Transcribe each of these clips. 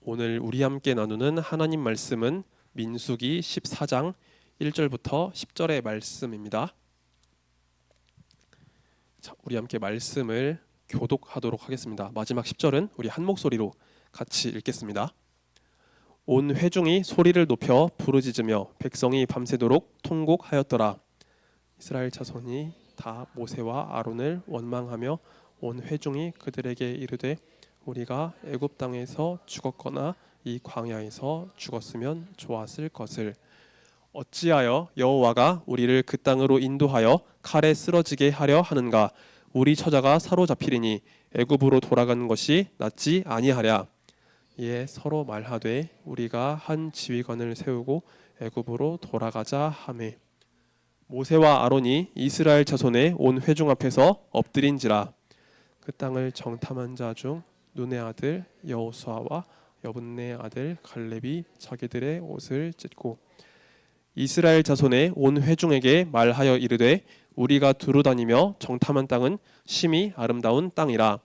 오늘 우리 함께 나누는 하나님 말씀은 민수기 14장 1절부터 10절의 말씀입니다. 우리 함께 말씀을 교독하도록 하겠습니다. 마지막 10절은 우리 한 목소리로 같이 읽겠습니다. 온 회중이 소리를 높여 부르짖으며 백성이 밤새도록 통곡하였더라. 이스라엘 자손이 다 모세와 아론을 원망하며 온 회중이 그들에게 이르되 우리가 애굽 땅에서 죽었거나 이 광야에서 죽었으면 좋았을 것을 어찌하여 여호와가 우리를 그 땅으로 인도하여 칼에 쓰러지게 하려 하는가. 우리 처자가 사로잡히리니 애굽으로 돌아가는 것이 낫지 아니하랴. 이에 서로 말하되 우리가 한 지휘관을 세우고 애굽으로 돌아가자 하매 모세와 아론이 이스라엘 자손의 온 회중 앞에서 엎드린지라. 그 땅을 정탐한 자 중 눈의 아들 여호수아와 여분네 아들 갈렙이 자기들의 옷을 찢고 이스라엘 자손의 온 회중에게 말하여 이르되 우리가 두루다니며 정탐한 땅은 심히 아름다운 땅이라.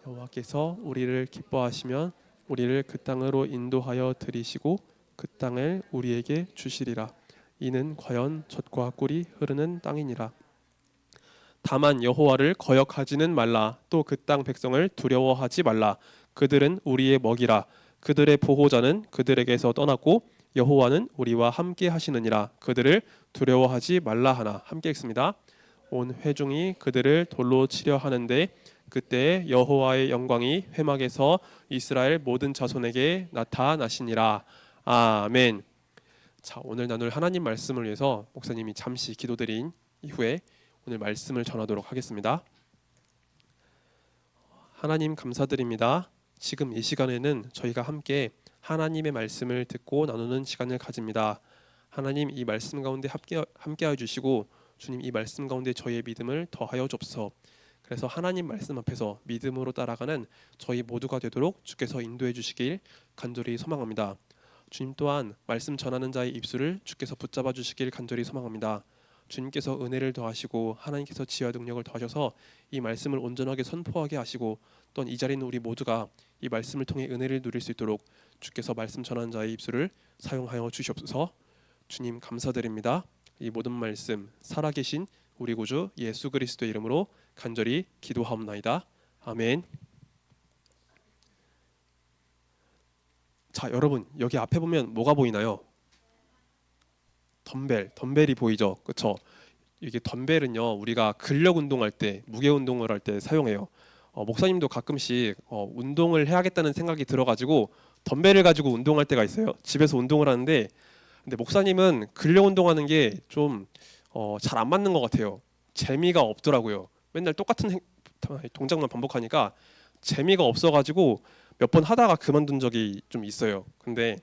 여호와께서 우리를 기뻐하시면 우리를 그 땅으로 인도하여 들이시고 그 땅을 우리에게 주시리라. 이는 과연 젖과 꿀이 흐르는 땅이니라. 다만 여호와를 거역하지는 말라. 또 그 땅 백성을 두려워하지 말라. 그들은 우리의 먹이라. 그들의 보호자는 그들에게서 떠났고 여호와는 우리와 함께 하시느니라. 그들을 두려워하지 말라 하나. 함께 읽습니다. 온 회중이 그들을 돌로 치려 하는데 그때 여호와의 영광이 회막에서 이스라엘 모든 자손에게 나타나시니라. 아멘. 자, 오늘 나눌 하나님 말씀을 위해서 목사님이 잠시 기도드린 이후에 오늘 말씀을 전하도록 하겠습니다. 하나님 감사드립니다. 지금 이 시간에는 저희가 함께 하나님의 말씀을 듣고 나누는 시간을 가집니다. 하나님 이 말씀 가운데 함께하여 주시고 주님 이 말씀 가운데 저희의 믿음을 더하여 줍소. 그래서 하나님 말씀 앞에서 믿음으로 따라가는 저희 모두가 되도록 주께서 인도해 주시길 간절히 소망합니다. 주님 또한 말씀 전하는 자의 입술을 주께서 붙잡아 주시길 간절히 소망합니다. 주님께서 은혜를 더하시고 하나님께서 지혜와 능력을 더하셔서 이 말씀을 온전하게 선포하게 하시고 또한 이 자리에 있는 우리 모두가 이 말씀을 통해 은혜를 누릴 수 있도록 주께서 말씀 전하는 자의 입술을 사용하여 주시옵소서. 주님 감사드립니다. 이 모든 말씀 살아계신 우리 구주 예수 그리스도의 이름으로 간절히 기도하옵나이다. 아멘. 자, 여러분 여기 앞에 보면 뭐가 보이나요? 덤벨이 보이죠? 그렇죠? 이게 덤벨은요 우리가 근력 운동할 때, 무게 운동을 할 때 사용해요. 목사님도 가끔씩 운동을 해야겠다는 생각이 들어가지고 덤벨을 가지고 운동할 때가 있어요. 집에서 운동을 하는데 근데 목사님은 근력 운동하는 게 좀 잘 안 맞는 것 같아요. 재미가 없더라고요. 맨날 똑같은 동작만 반복하니까 재미가 없어가지고 몇 번 하다가 그만둔 적이 좀 있어요. 근데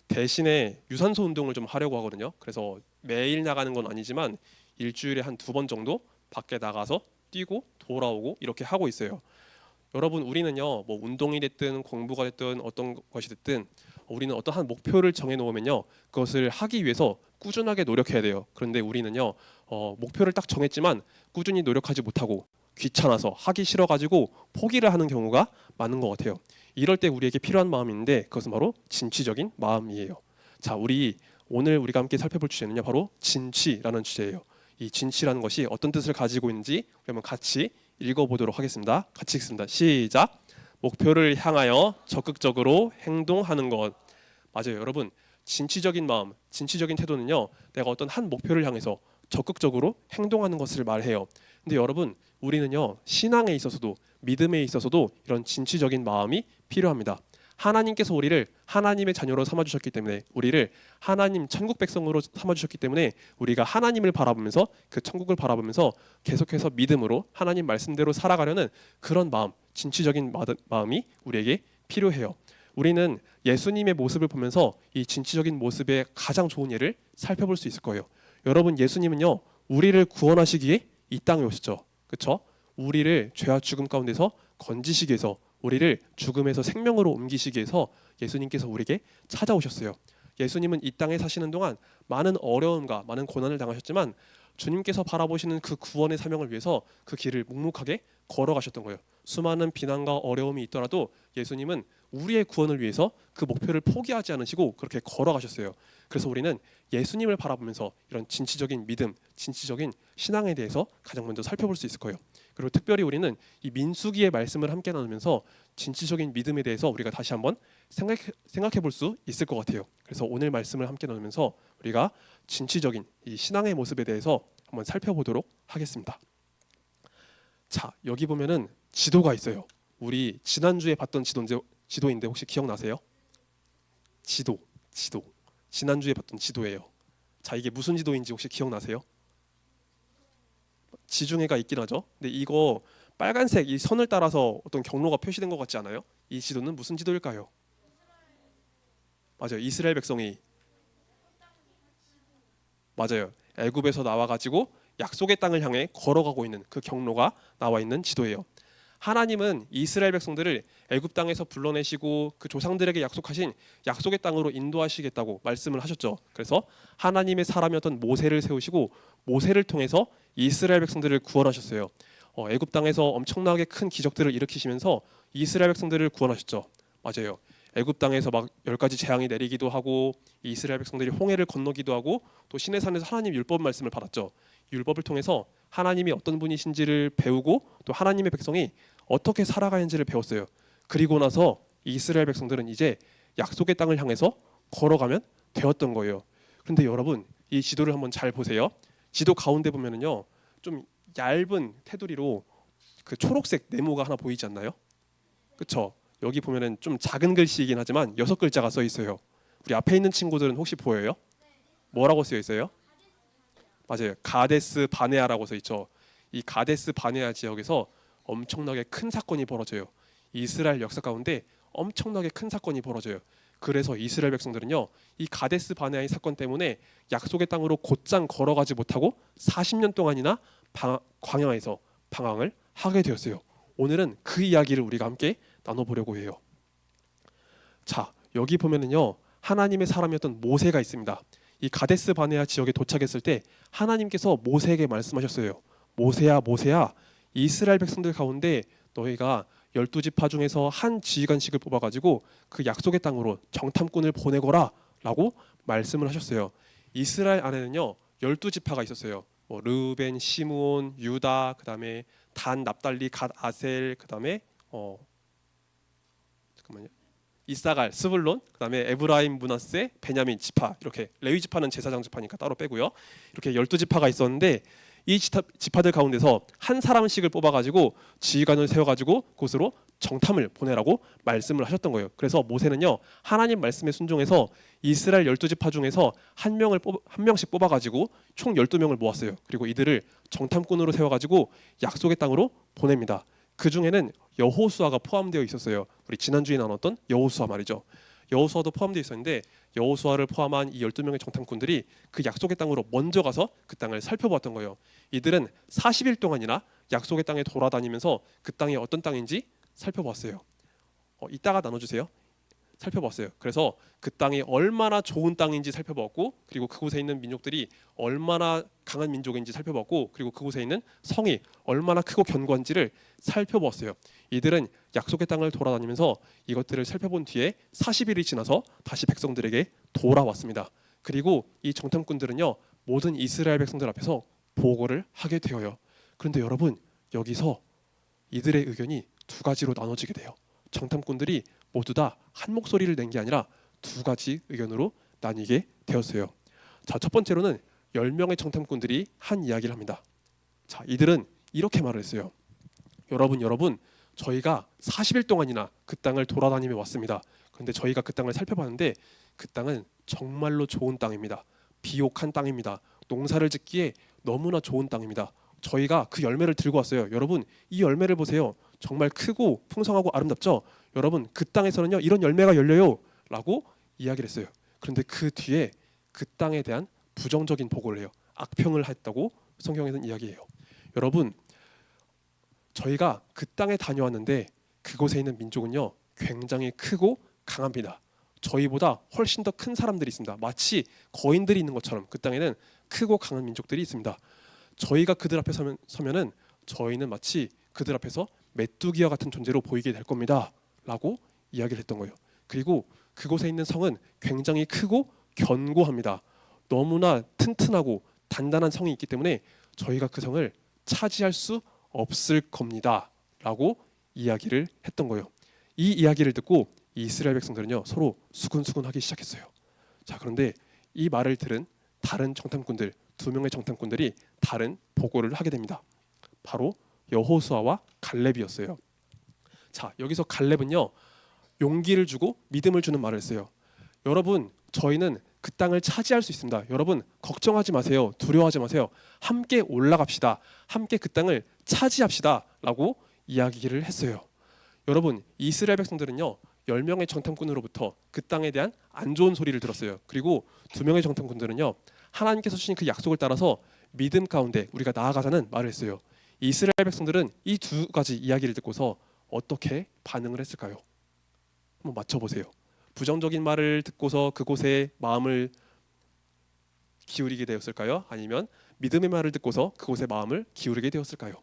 대신에 유산소 운동을 좀 하려고 하거든요. 그래서 매일 나가는 건 아니지만 일주일에 한 2번 정도 밖에 나가서 뛰고 돌아오고 이렇게 하고 있어요. 여러분 우리는요 뭐 운동이 됐든 공부가 됐든 어떤 것이 됐든 우리는 어떤 한 목표를 정해 놓으면요 그것을 하기 위해서 꾸준하게 노력해야 돼요. 그런데 우리는요 목표를 딱 정했지만 꾸준히 노력하지 못하고 귀찮아서 하기 싫어가지고 포기를 하는 경우가 많은 것 같아요. 이럴 때 우리에게 필요한 마음이 있는데 그것은 바로 진취적인 마음이에요. 자, 오늘 우리가 함께 살펴볼 주제는요 바로 진취라는 주제예요. 이 진취라는 것이 어떤 뜻을 가지고 있는지 그러면 같이 읽어보도록 하겠습니다. 같이 읽습니다. 시작. 목표를 향하여 적극적으로 행동하는 것. 맞아요, 여러분. 진취적인 마음, 진취적인 태도는요 내가 어떤 한 목표를 향해서 적극적으로 행동하는 것을 말해요. 근데 여러분 우리는요 신앙에 있어서도 믿음에 있어서도 이런 진취적인 마음이 필요합니다. 하나님께서 우리를 하나님의 자녀로 삼아주셨기 때문에 우리를 하나님 천국 백성으로 삼아주셨기 때문에 우리가 하나님을 바라보면서 그 천국을 바라보면서 계속해서 믿음으로 하나님 말씀대로 살아가려는 그런 마음, 진취적인 마음이 우리에게 필요해요. 우리는 예수님의 모습을 보면서 이 진취적인 모습의 가장 좋은 예를 살펴볼 수 있을 거예요. 여러분 예수님은요 우리를 구원하시기 위해 이 땅에 오셨죠. 그렇죠? 우리를 죄와 죽음 가운데서 건지시기 위해서 우리를 죽음에서 생명으로 옮기시기 위해서 예수님께서 우리에게 찾아오셨어요. 예수님은 이 땅에 사시는 동안 많은 어려움과 많은 고난을 당하셨지만 주님께서 바라보시는 그 구원의 사명을 위해서 그 길을 묵묵하게 걸어가셨던 거예요. 수많은 비난과 어려움이 있더라도 예수님은 우리의 구원을 위해서 그 목표를 포기하지 않으시고 그렇게 걸어가셨어요. 그래서 우리는 예수님을 바라보면서 이런 진취적인 믿음, 진취적인 신앙에 대해서 가장 먼저 살펴볼 수 있을 거예요. 그리고 특별히 우리는 이 민수기의 말씀을 함께 나누면서 진취적인 믿음에 대해서 우리가 다시 한번 생각해 볼 수 있을 것 같아요. 그래서 오늘 말씀을 함께 나누면서 우리가 진취적인 이 신앙의 모습에 대해서 한번 살펴보도록 하겠습니다. 자, 여기 보면은 지도가 있어요. 우리 지난주에 봤던 지도인데 혹시 기억나세요? 지도. 지난주에 봤던 지도예요. 자, 이게 무슨 지도인지 혹시 기억나세요? 지중해가 있긴 하죠. 근데 이거 빨간색 이 선을 따라서 어떤 경로가 표시된 것 같지 않아요? 이 지도는 무슨 지도일까요? 맞아요. 이스라엘 백성이 맞아요. 애굽에서 나와가지고 약속의 땅을 향해 걸어가고 있는 그 경로가 나와 있는 지도예요. 하나님은 이스라엘 백성들을 애굽 땅에서 불러내시고 그 조상들에게 약속하신 약속의 땅으로 인도하시겠다고 말씀을 하셨죠. 그래서 하나님의 사람이었던 모세를 세우시고 모세를 통해서 이스라엘 백성들을 구원하셨어요. 애굽 땅에서 엄청나게 큰 기적들을 일으키시면서 이스라엘 백성들을 구원하셨죠. 맞아요. 애굽 땅에서 막 10가지 재앙이 내리기도 하고 이스라엘 백성들이 홍해를 건너기도 하고 또 시내산에서 하나님 율법 말씀을 받았죠. 율법을 통해서 하나님이 어떤 분이신지를 배우고 또 하나님의 백성이 어떻게 살아가는지를 배웠어요. 그리고 나서 이스라엘 백성들은 이제 약속의 땅을 향해서 걸어가면 되었던 거예요. 그런데 여러분 이 지도를 한번 잘 보세요. 지도 가운데 보면은요 좀 얇은 테두리로 그 초록색 네모가 하나 보이지 않나요? 그렇죠? 여기 보면은 좀 작은 글씨이긴 하지만 6글자가 써 있어요. 우리 앞에 있는 친구들은 혹시 보여요? 뭐라고 쓰여 있어요? 맞아요. 가데스 바네아라고 써 있죠. 이 가데스 바네아 지역에서 엄청나게 큰 사건이 벌어져요. 이스라엘 역사 가운데 엄청나게 큰 사건이 벌어져요. 그래서 이스라엘 백성들은요, 이 가데스 바네아의 사건 때문에 약속의 땅으로 곧장 걸어가지 못하고 40년 동안이나 광야에서 방황을 하게 되었어요. 오늘은 그 이야기를 우리가 함께 나눠보려고 해요. 자, 여기 보면은요, 하나님의 사람이었던 모세가 있습니다. 이 가데스 바네아 지역에 도착했을 때 하나님께서 모세에게 말씀하셨어요. 모세야, 모세야, 이스라엘 백성들 가운데 너희가 12지파 중에서 한 지휘관씩을 뽑아가지고 그 약속의 땅으로 정탐꾼을 보내거라 라고 말씀을 하셨어요. 이스라엘 안에는요 12지파가 있었어요. 뭐 르우벤, 시므온, 유다, 그 다음에 단, 납달리, 갓, 아셀, 그 다음에 잠깐만요. 이사갈, 스불론, 그다음에 에브라임, 므낫세, 베냐민 지파 이렇게 레위 지파는 제사장 지파니까 따로 빼고요. 이렇게 12지파가 있었는데 이 지파들 가운데서 한 사람씩을 뽑아가지고 지휘관을 세워가지고 그곳으로 정탐을 보내라고 말씀을 하셨던 거예요. 그래서 모세는요 하나님 말씀에 순종해서 이스라엘 12지파 중에서 한 명씩 뽑아가지고 총 12명을 모았어요. 그리고 이들을 정탐꾼으로 세워가지고 약속의 땅으로 보냅니다. 그 중에는 여호수아가 포함되어 있었어요. 우리 지난주에 나눴던 여호수아 말이죠. 여호수아도 포함되어 있었는데 여호수아를 포함한 이 12명의 정탐꾼들이 그 약속의 땅으로 먼저 가서 그 땅을 살펴보았던 거예요. 이들은 40일 동안이나 약속의 땅에 돌아다니면서 그 땅이 어떤 땅인지 살펴보았어요. 이따가 나눠주세요. 살펴봤어요. 그래서 그 땅이 얼마나 좋은 땅인지 살펴봤고, 그리고 그곳에 있는 민족들이 얼마나 강한 민족인지 살펴봤고, 그리고 그곳에 있는 성이 얼마나 크고 견고한지를 살펴봤어요. 이들은 약속의 땅을 돌아다니면서 이것들을 살펴본 뒤에 40일이 지나서 다시 백성들에게 돌아왔습니다. 그리고 이 정탐꾼들은요 모든 이스라엘 백성들 앞에서 보고를 하게 되어요. 그런데 여러분 여기서 이들의 의견이 두 가지로 나눠지게 돼요. 정탐꾼들이 모두 다 한 목소리를 낸 게 아니라 두 가지 의견으로 나뉘게 되었어요. 자, 첫 번째로는 10명의 정탐꾼들이 한 이야기를 합니다. 자, 이들은 이렇게 말을 했어요. 여러분, 저희가 40일 동안이나 그 땅을 돌아다니며 왔습니다. 그런데 저희가 그 땅을 살펴봤는데 그 땅은 정말로 좋은 땅입니다. 비옥한 땅입니다. 농사를 짓기에 너무나 좋은 땅입니다. 저희가 그 열매를 들고 왔어요. 여러분, 이 열매를 보세요. 정말 크고 풍성하고 아름답죠? 여러분, 그 땅에서는요 이런 열매가 열려요 라고 이야기를 했어요. 그런데 그 뒤에 그 땅에 대한 부정적인 보고를 해요. 악평을 했다고 성경에서는 이야기해요. 여러분, 저희가 그 땅에 다녀왔는데 그곳에 있는 민족은요 굉장히 크고 강합니다. 저희보다 훨씬 더 큰 사람들이 있습니다. 마치 거인들이 있는 것처럼 그 땅에는 크고 강한 민족들이 있습니다. 저희가 그들 앞에 서면은 저희는 마치 그들 앞에서 메뚜기와 같은 존재로 보이게 될 겁니다 라고 이야기를 했던 거예요. 그리고 그곳에 있는 성은 굉장히 크고 견고합니다. 너무나 튼튼하고 단단한 성이 있기 때문에 저희가 그 성을 차지할 수 없을 겁니다 라고 이야기를 했던 거예요. 이 이야기를 듣고 이스라엘 백성들은요 서로 수근수근하기 시작했어요. 자, 그런데 이 말을 들은 다른 정탐꾼들, 두 명의 정탐꾼들이 다른 보고를 하게 됩니다. 바로 여호수아와 갈렙이었어요. 자, 여기서 갈렙은요 용기를 주고 믿음을 주는 말을 했어요. 여러분, 저희는 그 땅을 차지할 수 있습니다. 여러분, 걱정하지 마세요. 두려워하지 마세요. 함께 올라갑시다. 함께 그 땅을 차지합시다 라고 이야기를 했어요. 여러분, 이스라엘 백성들은요 10명의 정탐꾼으로부터 그 땅에 대한 안 좋은 소리를 들었어요. 그리고 2명의 정탐꾼들은요 하나님께서 주신 그 약속을 따라서 믿음 가운데 우리가 나아가자는 말을 했어요. 이스라엘 백성들은 이 두 가지 이야기를 듣고서 어떻게 반응을 했을까요? 한번 맞춰보세요. 부정적인 말을 듣고서 그곳에 마음을 기울이게 되었을까요? 아니면 믿음의 말을 듣고서 그곳에 마음을 기울이게 되었을까요?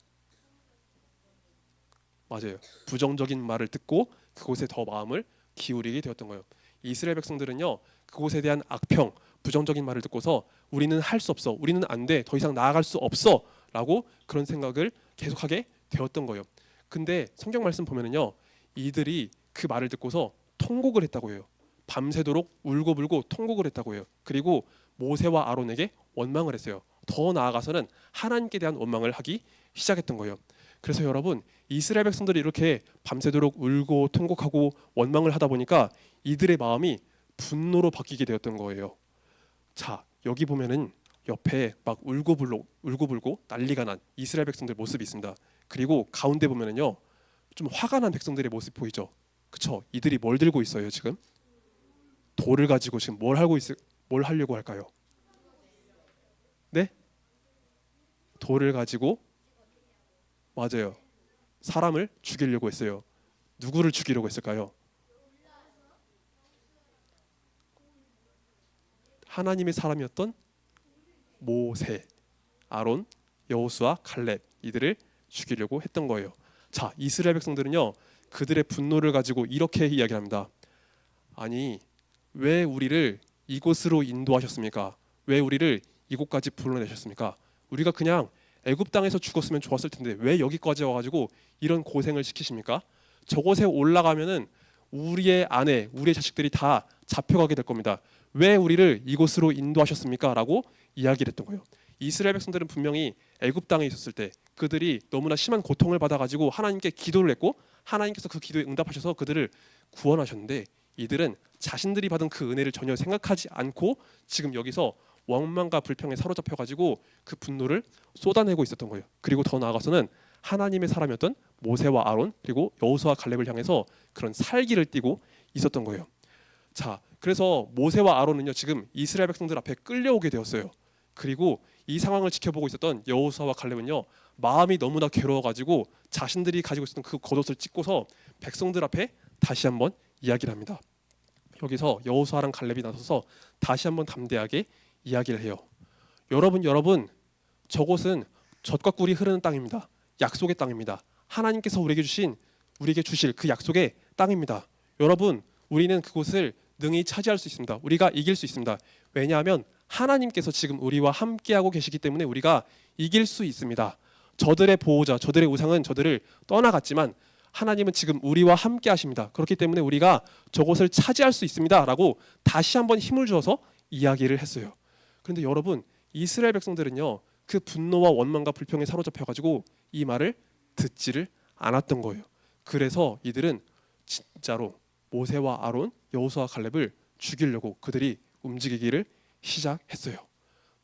맞아요. 부정적인 말을 듣고 그곳에 더 마음을 기울이게 되었던 거예요. 이스라엘 백성들은요 그곳에 대한 악평, 부정적인 말을 듣고서 우리는 할 수 없어, 우리는 안 돼, 더 이상 나아갈 수 없어 라고 그런 생각을 계속하게 되었던 거예요. 근데 성경 말씀 보면은요 이들이 그 말을 듣고서 통곡을 했다고 해요. 밤새도록 울고불고 통곡을 했다고 해요. 그리고 모세와 아론에게 원망을 했어요. 더 나아가서는 하나님께 대한 원망을 하기 시작했던 거예요. 그래서 여러분, 이스라엘 백성들이 이렇게 밤새도록 울고 통곡하고 원망을 하다 보니까 이들의 마음이 분노로 바뀌게 되었던 거예요. 자, 여기 보면은 옆에 막 울고불고 난리가 난 이스라엘 백성들 모습이 있습니다. 그리고 가운데 보면은요 좀 화가 난 백성들의 모습 보이죠? 그쵸? 이들이 뭘 들고 있어요 지금? 돌을 가지고 지금 뭘 하려고 할까요? 네? 돌을 가지고, 맞아요, 사람을 죽이려고 했어요. 누구를 죽이려고 했을까요? 하나님의 사람이었던 모세, 아론, 여호수아, 갈렙, 이들을 죽이려고 했던 거예요. 자, 이스라엘 백성들은요 그들의 분노를 가지고 이렇게 이야기합니다. 아니, 왜 우리를 이곳으로 인도하셨습니까? 왜 우리를 이곳까지 불러내셨습니까? 우리가 그냥 애굽 땅에서 죽었으면 좋았을 텐데 왜 여기까지 와가지고 이런 고생을 시키십니까? 저곳에 올라가면은 우리의 아내, 우리의 자식들이 다 잡혀가게 될 겁니다. 왜 우리를 이곳으로 인도하셨습니까? 라고 이야기를 했던 거예요. 이스라엘 백성들은 분명히 애굽 땅에 있었을 때 그들이 너무나 심한 고통을 받아가지고 하나님께 기도를 했고 하나님께서 그 기도에 응답하셔서 그들을 구원하셨는데 이들은 자신들이 받은 그 은혜를 전혀 생각하지 않고 지금 여기서 원망과 불평에 사로잡혀가지고 그 분노를 쏟아내고 있었던 거예요. 그리고 더 나아가서는 하나님의 사람이었던 모세와 아론 그리고 여호수아 갈렙을 향해서 그런 살기를 띠고 있었던 거예요. 자, 그래서 모세와 아론은요 지금 이스라엘 백성들 앞에 끌려오게 되었어요. 그리고 이 상황을 지켜보고 있었던 여호수아와 갈렙은요 마음이 너무나 괴로워가지고 자신들이 가지고 있었던 그 겉옷을 찢고서 백성들 앞에 다시 한번 이야기를 합니다. 여기서 여호수아랑 갈렙이 나서서 다시 한번 담대하게 이야기를 해요. 여러분, 저곳은 젖과 꿀이 흐르는 땅입니다. 약속의 땅입니다. 하나님께서 우리에게 주실 그 약속의 땅입니다. 여러분, 우리는 그곳을 능히 차지할 수 있습니다. 우리가 이길 수 있습니다. 왜냐하면 하나님께서 지금 우리와 함께하고 계시기 때문에 우리가 이길 수 있습니다. 저들의 보호자, 저들의 우상은 저들을 떠나갔지만 하나님은 지금 우리와 함께 하십니다. 그렇기 때문에 우리가 저곳을 차지할 수 있습니다 라고 다시 한번 힘을 주어서 이야기를 했어요. 그런데 여러분, 이스라엘 백성들은요 그 분노와 원망과 불평에 사로잡혀가지고 이 말을 듣지를 않았던 거예요. 그래서 이들은 진짜로 모세와 아론, 여호수아 갈렙을 죽이려고 그들이 움직이기를 시작했어요.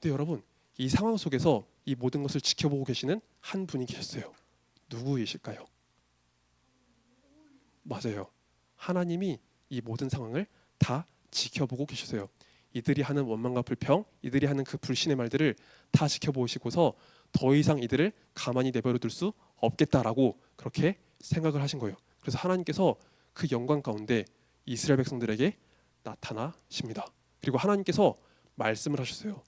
근데 여러분, 이 상황 속에서 이 모든 것을 지켜보고 계시는 한 분이 계셨어요. 누구이실까요? 맞아요. 하나님이 이 모든 상황을 다 지켜보고 계셨어요. 이들이 하는 원망과 불평, 이들이 하는 그 불신의 말들을 다 지켜보시고서 더 이상 이들을 가만히 내버려 둘 수 없겠다라고 그렇게 생각을 하신 거예요. 그래서 하나님께서 그 영광 가운데 이스라엘 백성들에게 나타나십니다. 그리고 하나님께서 말씀을 하셨어요.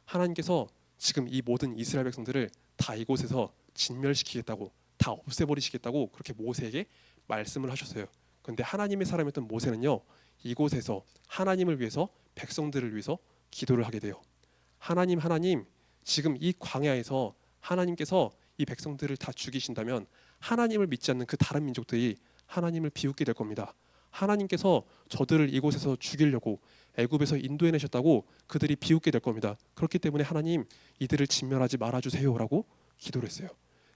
하나님께서 지금 이 모든 이스라엘 백성들을 다 이곳에서 진멸시키겠다고, 다 없애버리시겠다고 그렇게 모세에게 말씀을 하셨어요. 그런데 하나님의 사람이었던 모세는요, 이곳에서 하나님을 위해서, 백성들을 위해서 기도를 하게 돼요. 하나님, 지금 이 광야에서 하나님께서 이 백성들을 다 죽이신다면 하나님을 믿지 않는 그 다른 민족들이 하나님을 비웃게 될 겁니다. 하나님께서 저들을 이곳에서 죽이려고 애굽에서 인도해내셨다고 그들이 비웃게 될 겁니다. 그렇기 때문에 하나님, 이들을 진멸하지 말아주세요라고 기도를 했어요.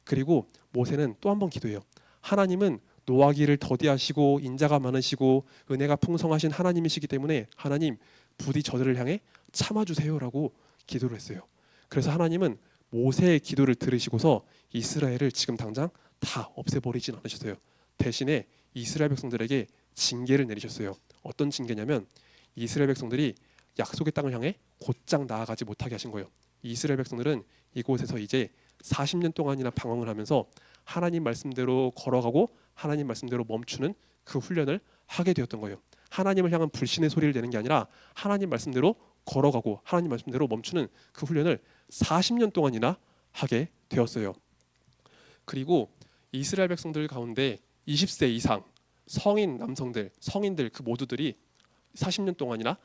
그리고 모세는 또 한 번 기도해요. 하나님은 노하기를 더디하시고 인자가 많으시고 은혜가 풍성하신 하나님이시기 때문에 하나님, 부디 저들을 향해 참아주세요라고 기도를 했어요. 그래서 하나님은 모세의 기도를 들으시고서 이스라엘을 지금 당장 다 없애버리진 않으셨어요. 대신에 이스라엘 백성들에게 징계를 내리셨어요. 어떤 징계냐면 이스라엘 백성들이 약속의 땅을 향해 곧장 나아가지 못하게 하신 거예요. 이스라엘 백성들은 이곳에서 이제 40년 동안이나 방황을 하면서 하나님 말씀대로 걸어가고 하나님 말씀대로 멈추는 그 훈련을 하게 되었던 거예요. 하나님을 향한 불신의 소리를 내는 게 아니라 하나님 말씀대로 걸어가고 하나님 말씀대로 멈추는 그 훈련을 40년 동안이나 하게 되었어요. 그리고 이스라엘 백성들 가운데 20세 이상 성인 남성들, 성인들 그 모두들이 40년 동안이나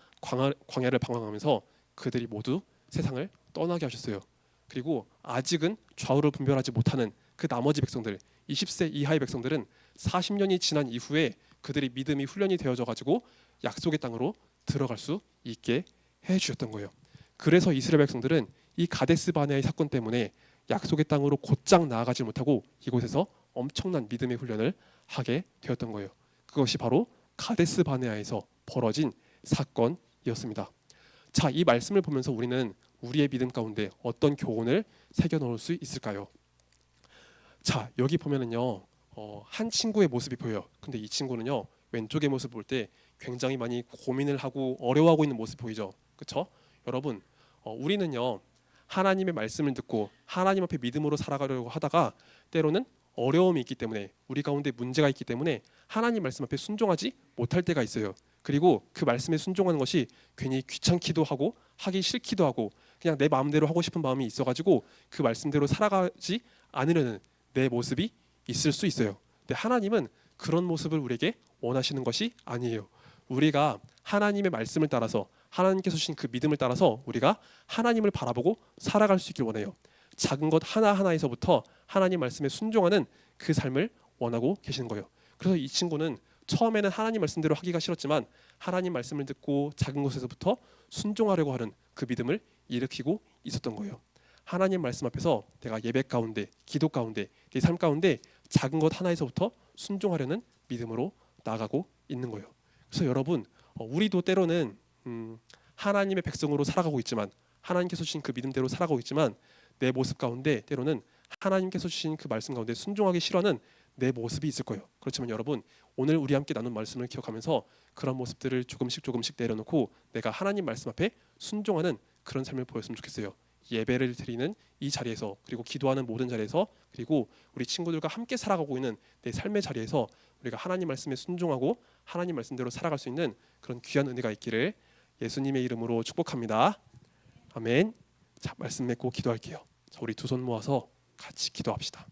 광야를 방황하면서 그들이 모두 세상을 떠나게 하셨어요. 그리고 아직은 좌우를 분별하지 못하는 그 나머지 백성들, 20세 이하의 백성들은 40년이 지난 이후에 그들이 믿음이 훈련이 되어져 가지고 약속의 땅으로 들어갈 수 있게 해 주셨던 거예요. 그래서 이스라엘 백성들은 이 가데스 바네아의 사건 때문에 약속의 땅으로 곧장 나아가지 못하고 이곳에서 엄청난 믿음의 훈련을 하게 되었던 거예요. 그것이 바로 가데스 바네아에서 벌어진 사건이었습니다. 자, 이 말씀을 보면서 우리는 우리의 믿음 가운데 어떤 교훈을 새겨 넣을 수 있을까요? 자, 여기 보면은요, 한 친구의 모습이 보여요. 근데 이 친구는요, 왼쪽의 모습 볼 때 굉장히 많이 고민을 하고 어려워하고 있는 모습 보이죠? 그렇죠? 여러분, 우리는요, 하나님의 말씀을 듣고 하나님 앞에 믿음으로 살아가려고 하다가 때로는 어려움이 있기 때문에, 우리 가운데 문제가 있기 때문에 하나님 말씀 앞에 순종하지 못할 때가 있어요. 그리고 그 말씀에 순종하는 것이 괜히 귀찮기도 하고 하기 싫기도 하고 그냥 내 마음대로 하고 싶은 마음이 있어가지고 그 말씀대로 살아가지 않으려는 내 모습이 있을 수 있어요. 근데 하나님은 그런 모습을 우리에게 원하시는 것이 아니에요. 우리가 하나님의 말씀을 따라서, 하나님께서 주신 그 믿음을 따라서 우리가 하나님을 바라보고 살아갈 수 있길 원해요. 작은 것 하나하나에서부터 하나님 말씀에 순종하는 그 삶을 원하고 계시는 거예요. 그래서 이 친구는 처음에는 하나님 말씀대로 하기가 싫었지만 하나님 말씀을 듣고 작은 것에서부터 순종하려고 하는 그 믿음을 일으키고 있었던 거예요. 하나님 말씀 앞에서 내가 예배 가운데, 기도 가운데, 내 삶 가운데 작은 것 하나에서부터 순종하려는 믿음으로 나아가고 있는 거예요. 그래서 여러분, 우리도 때로는 하나님의 백성으로 살아가고 있지만, 하나님께서 주신 그 믿음대로 살아가고 있지만 내 모습 가운데 때로는 하나님께서 주신 그 말씀 가운데 순종하기 싫어하는 내 모습이 있을 거예요. 그렇지만 여러분, 오늘 우리 함께 나눈 말씀을 기억하면서 그런 모습들을 조금씩 내려놓고 내가 하나님 말씀 앞에 순종하는 그런 삶을 보였으면 좋겠어요. 예배를 드리는 이 자리에서, 그리고 기도하는 모든 자리에서, 그리고 우리 친구들과 함께 살아가고 있는 내 삶의 자리에서 우리가 하나님 말씀에 순종하고 하나님 말씀대로 살아갈 수 있는 그런 귀한 은혜가 있기를 예수님의 이름으로 축복합니다. 아멘. 자, 말씀 맺고 기도할게요. 자, 우리 두 손 모아서 같이 기도합시다.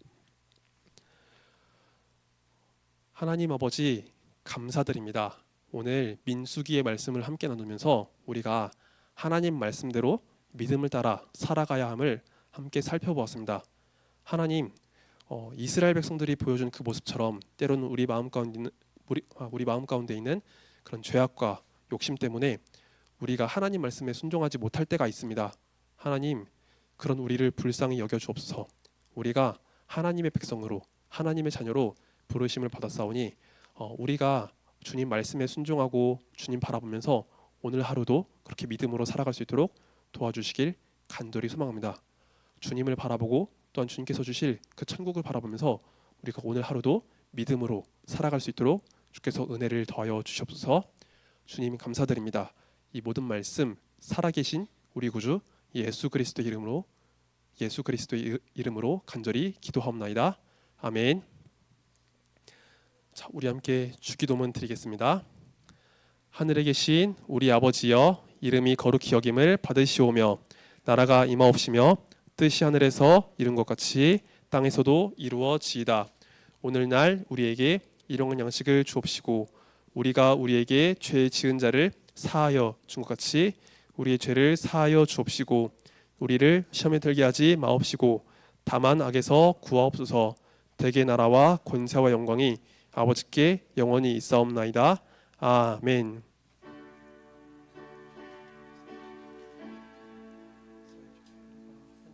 하나님 아버지, 감사드립니다. 오늘 민수기의 말씀을 함께 나누면서 우리가 하나님 말씀대로 믿음을 따라 살아가야 함을 함께 살펴보았습니다. 하나님, 이스라엘 백성들이 보여준 그 모습처럼 때로는 우리 마음 가운데 있는 그런 죄악과 욕심 때문에 우리가 하나님 말씀에 순종하지 못할 때가 있습니다. 하나님, 그런 우리를 불쌍히 여겨 주옵소서. 우리가 하나님의 백성으로, 하나님의 자녀로 부르심을 받았사오니 우리가 주님 말씀에 순종하고 주님 바라보면서 오늘 하루도 그렇게 믿음으로 살아갈 수 있도록 도와주시길 간절히 소망합니다. 주님을 바라보고 또한 주님께서 주실 그 천국을 바라보면서 우리가 오늘 하루도 믿음으로 살아갈 수 있도록 주께서 은혜를 더하여 주시옵소서. 주님 감사드립니다. 이 모든 말씀 살아계신 우리 구주 예수 그리스도의 이름으로 간절히 기도하옵나이다. 아멘. 자, 우리 함께 주기도문 드리겠습니다. 하늘에 계신 우리 아버지여, 이름이 거룩히 여김을 받으시오며 나라가 임하옵시며 뜻이 하늘에서 이룬 것 같이 땅에서도 이루어지이다. 오늘날 우리에게 일용할 양식을 주옵시고 우리가 우리에게 죄 지은 자를 사하여 준 것 같이 우리의 죄를 사하여 주옵시고 우리를 시험에 들게 하지 마옵시고 다만 악에서 구하옵소서. 대개 나라와 권세와 영광이 아버지께 영원히 있사옵나이다. 아멘.